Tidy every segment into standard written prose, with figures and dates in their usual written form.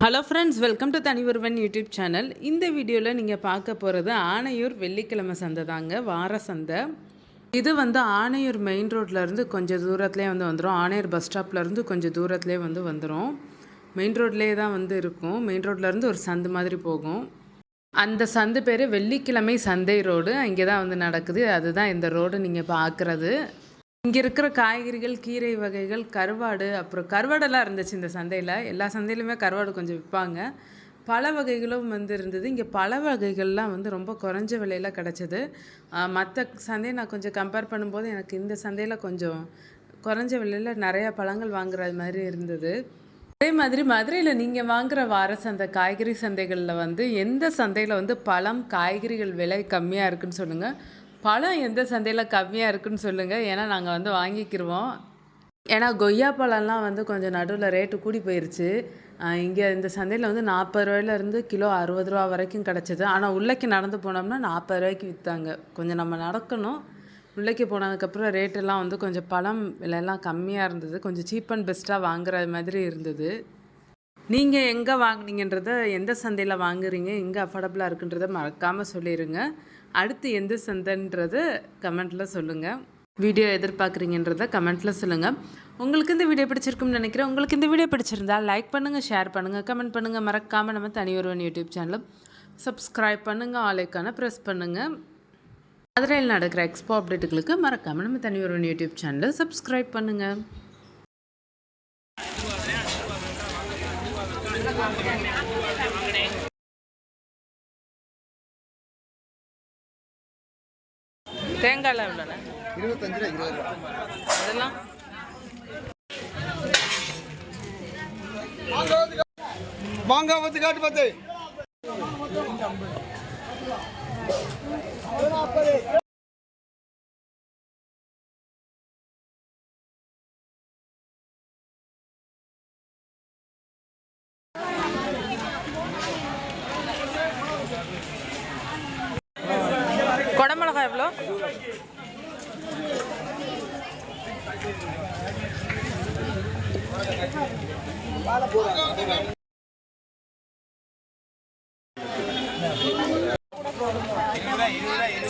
Hello friends, welcome to Thani Oruvan YouTube channel. இந்த வீடியோவில் நீங்கள் பார்க்க போகிறது ஆனையூர் வெள்ளிக்கிழமை சந்தை தாங்க, வார சந்தை. இது ஆனையூர் மெயின் ரோட்லேருந்து கொஞ்சம் தூரத்துலேயே வந்துடும். ஆனையூர் பஸ் ஸ்டாப்லேருந்து கொஞ்சம் தூரத்துலேயே வந்துடும். மெயின் ரோட்லேயே தான் இருக்கும். மெயின் ரோட்லேருந்து ஒரு சந்து மாதிரி போகும். அந்த சந்து பேர் வெள்ளிக்கிழமை சந்தை ரோடு. இங்கே தான் நடக்குது. அதுதான் இந்த ரோடு நீங்கள் பார்க்குறது. இங்கே இருக்கிற காய்கறிகள், கீரை வகைகள், கருவாடு, அப்புறம் கருவாடெல்லாம் இருந்துச்சு இந்த சந்தையில். எல்லா சந்தையிலுமே கருவாடு கொஞ்சம் விற்பாங்க. பல வகைகளும் இருந்தது. இங்கே பல வகைகள்லாம் ரொம்ப குறைஞ்ச விலையில் கிடச்சிது. மற்ற சந்தையை நான் கொஞ்சம் கம்பேர் பண்ணும்போது எனக்கு இந்த சந்தையில் கொஞ்சம் குறைஞ்ச விலையில் நிறையா பழங்கள் வாங்குற மாதிரி இருந்தது. அதே மாதிரி மதுரையில் நீங்கள் வாங்குகிற வார சந்தை, காய்கறி சந்தைகளில் எந்த சந்தையில் பழம், காய்கறிகள் விலை கம்மியாக இருக்குதுன்னு சொல்லுங்கள். பழம் எந்த சந்தையில் கம்மியாக இருக்குதுன்னு சொல்லுங்கள். ஏன்னா நாங்கள் வாங்கிக்கிடுவோம். ஏன்னா கொய்யா பழம்லாம் கொஞ்சம் நடுவில் ரேட்டு கூடி போயிடுச்சு. இங்கே இந்த சந்தையில் 40 ரூபாயிலேருந்து கிலோ 60 ரூபா வரைக்கும் கிடச்சிது. ஆனால் உள்ளே நடந்து போனோம்னா 40 ரூபாய்க்கு விற்றாங்க. கொஞ்சம் நம்ம நடக்கணும். உள்ளே போனதுக்கப்புறம் ரேட்டெல்லாம் கொஞ்சம் பழம் விலையெல்லாம் கம்மியாக இருந்தது. கொஞ்சம் சீப் அண்ட் பெஸ்ட்டாக வாங்குற மாதிரி இருந்தது. நீங்கள் எங்கே வாங்குனீங்கன்றதை, எந்த சந்தையில் வாங்குறீங்க, எங்கே அஃபோர்டபுளாக இருக்குன்றதை மறக்காமல் சொல்லிடுங்க. அடுத்து எந்த சந்தைன்றதை கமெண்ட்டில் சொல்லுங்கள். வீடியோ எதிர்பார்க்குறீங்கன்றதை கமெண்ட்டில் சொல்லுங்கள். உங்களுக்கு இந்த வீடியோ பிடிச்சிருக்குன்னு நினைக்கிறேன். உங்களுக்கு இந்த வீடியோ பிடிச்சிருந்தால் லைக் பண்ணுங்கள், ஷேர் பண்ணுங்கள், கமெண்ட் பண்ணுங்கள். மறக்காமல் நம்ம தனிஒருவன் யூடியூப் சேனலும் சப்ஸ்கிரைப் பண்ணுங்கள், ஆலைக்கான ப்ரெஸ் பண்ணுங்கள். மதுரையில் நடக்கிற எக்ஸ்போ அப்டேட்டுகளுக்கு மறக்காமல் நம்ம தனிஒருவன் யூடியூப் சேனலை சப்ஸ்கிரைப் பண்ணுங்கள். தேங்காய்லாம் எவ்வளோண்ணே? 25 ரூபா, 20 ரூபா. அதெல்லாம் மாங்காய் பத்து காட்டு பத்து. குடமிளகாய் எவ்வளோ?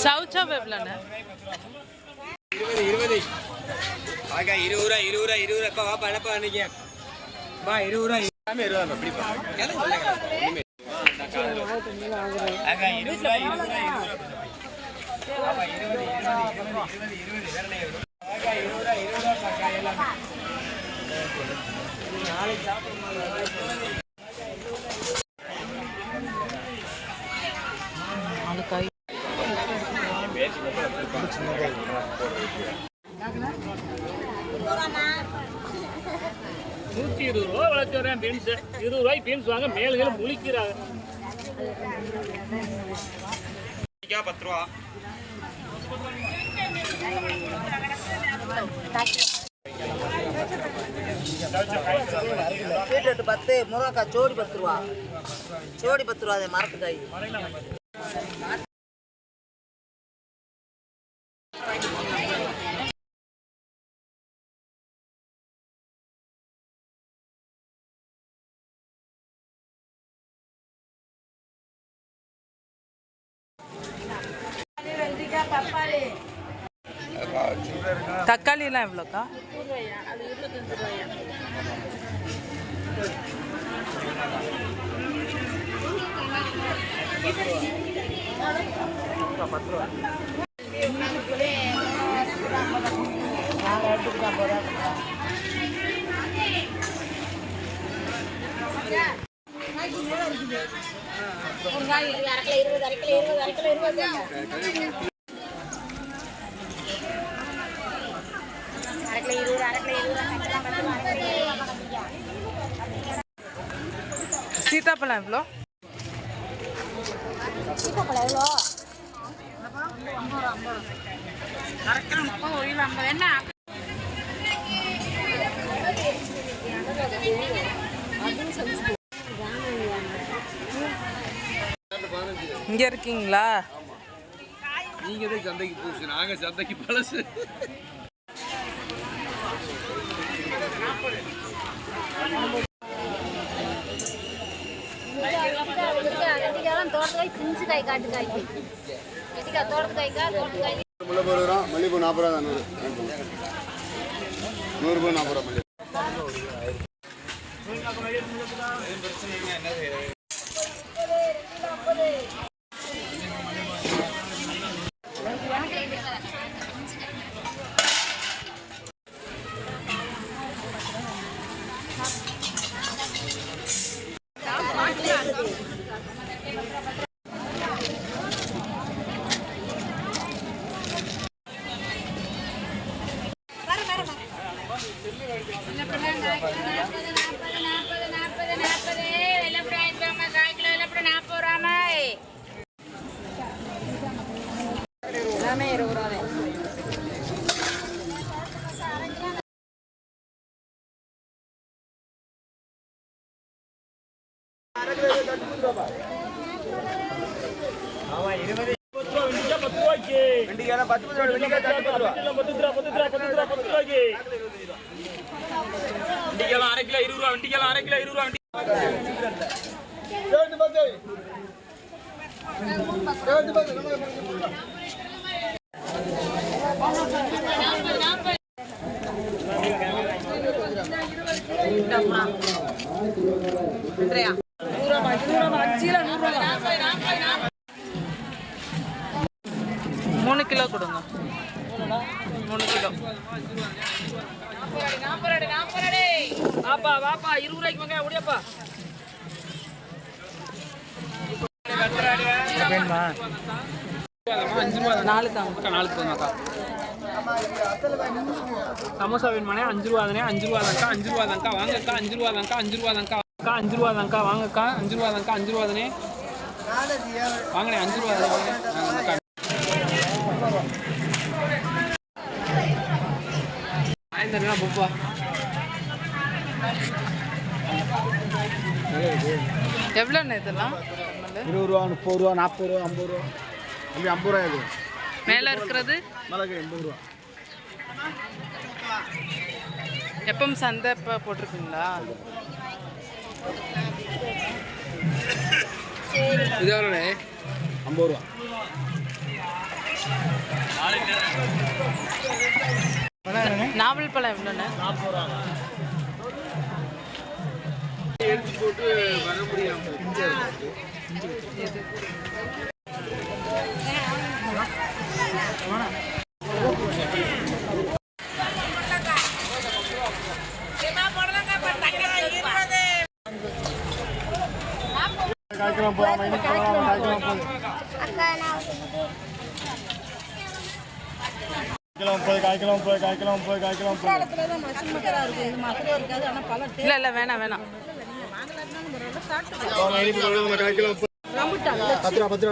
சவுச்சவ் எவ்வளோண்ணே? 20 ரூபா. இப்போ வாப்பா என்னப்பா நினைக்க வா 20 ரூபா. எல்லாமே 20 ரூபா. எப்படிப்பா 20 ரூபா. வளர்த்துறேன் பீன்ஸ் 20 ரூபாய்க்கு பீன்ஸ் வாங்க மேல்களை முழிக்கிறாங்க. 10 ரூபா. பீட்ரூட் 10, முருங்கைக்காய் ஜோடி 10 ரூபா. ஜோடி 10 ரூபா. அது மரத்துக்காய். தக்காளிலாம் எவ்வளோக்கா? சீத்தாப்பழம் எவ்வளோ? சீத்தாப்பழம் எவ்வளோ? 30 கிலோ 50 என்ன? இங்கே இருக்கீங்களா? நீங்க தான் சந்தைக்கு புதுசு, நாங்க சந்தைக்கு பழசு. தோட்டக்காய் பிஞ்சு காய் காட்டு காய்க்கு எதுக்கா தோட்டக்காய்க்கா தோட்டக்காய் முல்லைப்பூ 20 ரூபா, மல்லிகைப்பூ 40 ரூபா தான் 100 ரூபா 40 ரூபா மல்லிகை. எல்லாமே 20 ரூபா தான். வெண்டிக்காய் 10 ரூபா வெண்டிக்காய் 10 ரூபா வெண்டிக்காய் அரை கிலோ 20 ரூபா வெண்டிக்காய் அரை கிலோ 20 ரூபா மூணு கிலோ கொடுங்க. 3 கிலோ. வாப்பா வாப்பா 20 ரூபாய்க்கு வாங்க ஓடியாப்பா. சமோசா வேணுமானே 5 ரூபா தானே 5 ரூபா தான்க்கா 5 ரூபா தான்க்கா வாங்கக்கா 5 ரூபா தான்க்கா 5 ரூபா தான்க்கா 5 ரூபா தான்க்கா வாங்கக்கா 5 ரூபா தான்க்கா 5 ரூபா தானே வாங்கனே 5 ரூபா தானே ஆயிரந்தா போப்பா. எவ்வளோண்ணே இதெல்லாம்? 20 ரூபா 30 ரூபா 40 ரூபா 50 ரூபா 50 ரூபா இது மேலே இருக்கிறது மிளகு 80 ரூபா. எப்பவும் சந்தை இப்போ போட்டிருக்கீங்களா? இது எவ்வளோண்ணே? 50 ரூபா. நாவல் பழம் எவ்வளோண்ணே? எடுத்து போட்டு வர முடியாம காய்க்கலாம் போகாம இன்னைக்கு காய்க்கலாம் போகுது. காய்க்கலாம் இல்லை இல்லை வேணாம் வேணாம்.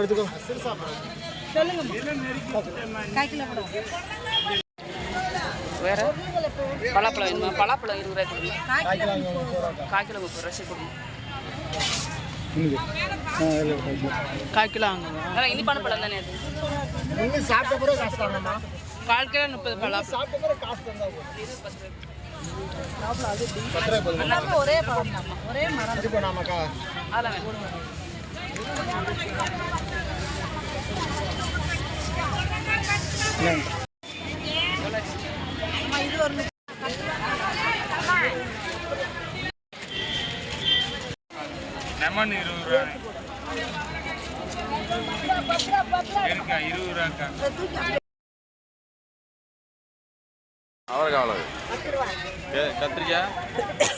எடுத்துக்கோ. வேற பலாப்பழம் வேணுமா? பலாப்பழம் 20 ரூபாய் கொடுங்க. கால் கிலோ 30 ரூபாய் கொடுங்க. கால் கிலோ வாங்குங்க. இனிப்பான பழம் தானே அது? சாப்பிட்ட கூட காசு தாங்கம்மா. கால் கிலோ 30 பலாப்பழம். ஒரே பழம் தான். ஒரே மரம். அதெல்லாம் வேணும். லெமன் 20 ரூபா இருக்கா 20 ரூபாக்கா அவரைக்காய் கத்திரிக்காய்